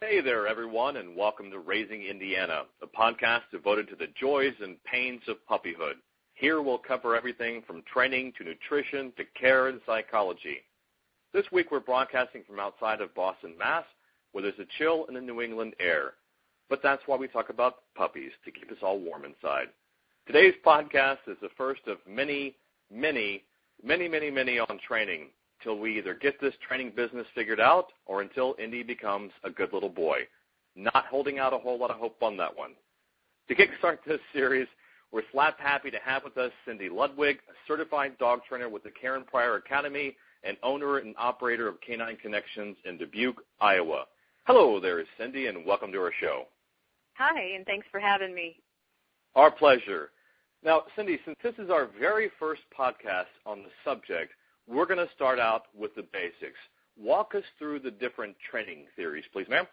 Hey there, everyone, and welcome to Raising Indiana, a podcast devoted to the joys and pains of puppyhood. Here we'll cover everything from training to nutrition to care and psychology. This week we're broadcasting from outside of Boston, Mass., where there's a chill in the New England air. But that's why we talk about puppies, to keep us all warm inside. Today's podcast is the first of many on training, till we either get this training business figured out or until Indy becomes a good little boy. Not holding out a whole lot of hope on that one. To kickstart this series, we're slap happy to have with us Cindy Ludwig, a certified dog trainer with the Karen Pryor Academy and owner and operator of Canine Connections in Dubuque, Iowa. Hello there, Cindy, and welcome to our show. Hi, and thanks for having me. Our pleasure. Now, Cindy, since this is our very first podcast on the subject, we're going to start out with the basics. Walk us through the different training theories, please, ma'am.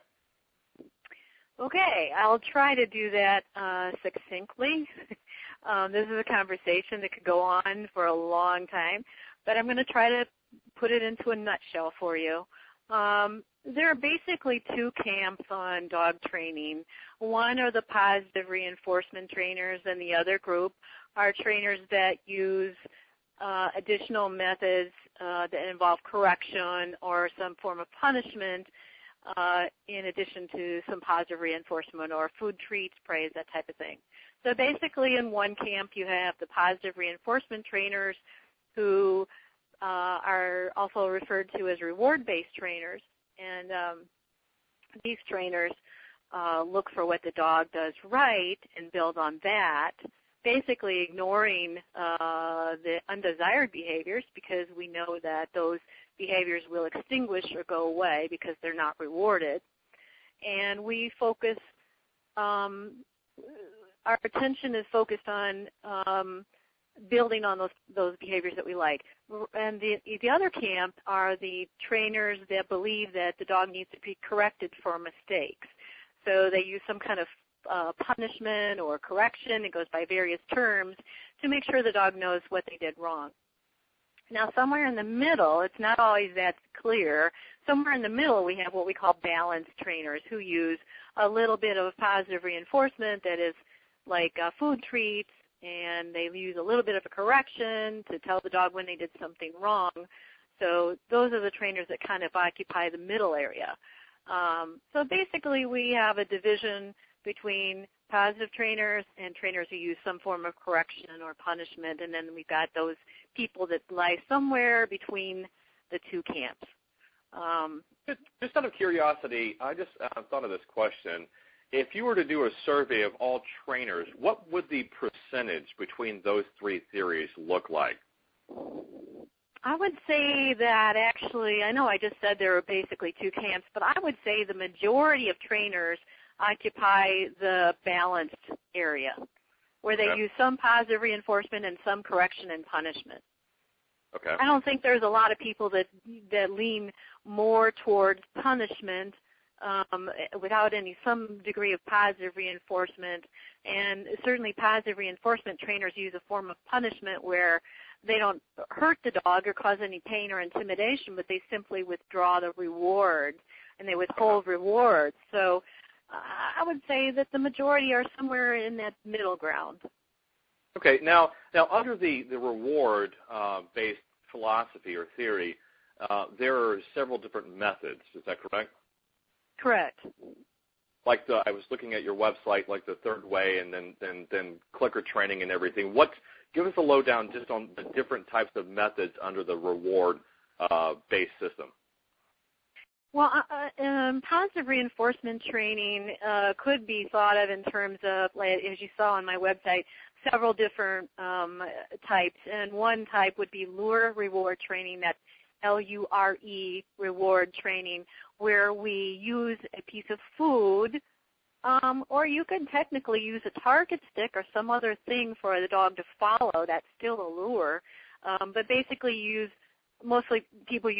Okay, I'll try to do that succinctly. This is a conversation that could go on for a long time, but I'm going to try to put it into a nutshell for you. There are basically two camps on dog training. One are the positive reinforcement trainers, and the other group are trainers that use additional methods that involve correction or some form of punishment in addition to some positive reinforcement or food treats, praise, that type of thing. So basically in one camp you have the positive reinforcement trainers who are also referred to as reward-based trainers. And these trainers look for what the dog does right and build on that, basically ignoring the undesired behaviors because we know that those behaviors will extinguish or go away because they're not rewarded. And we focus, our attention is focused on building on those behaviors that we like. And the other camp are the trainers that believe that the dog needs to be corrected for mistakes. So they use some kind of punishment or correction, it goes by various terms, to make sure the dog knows what they did wrong. Now, somewhere in the middle, it's not always that clear, somewhere in the middle we have what we call balanced trainers who use a little bit of positive reinforcement that is like food treats, and they use a little bit of a correction to tell the dog when they did something wrong. So those are the trainers that kind of occupy the middle area. So basically we have a division between positive trainers and trainers who use some form of correction or punishment, and then we've got those people that lie somewhere between the two camps. Just out of curiosity, I just thought of this question. If you were to do a survey of all trainers, what would the percentage between those three theories look like? I would say that actually, I know I just said there are basically two camps, but I would say the majority of trainers occupy the balanced area, where they use some positive reinforcement and some correction and punishment. Okay. I don't think there's a lot of people that lean more towards punishment without some degree of positive reinforcement. And certainly positive reinforcement trainers use a form of punishment where they don't hurt the dog or cause any pain or intimidation, but they simply withdraw the reward, and they withhold rewards. So I would say that the majority are somewhere in that middle ground. Okay. Now under the reward-based philosophy or theory, there are several different methods. Is that correct? Correct. Like I was looking at your website, like the third way, and then clicker training and everything. Give us a lowdown just on the different types of methods under the reward-based system. Well, positive reinforcement training could be thought of in terms of, like, as you saw on my website, several different types. And one type would be lure reward training, that's L-U-R-E, reward training, where we use a piece of food, or you could technically use a target stick or some other thing for the dog to follow. That's still a lure. But basically mostly people use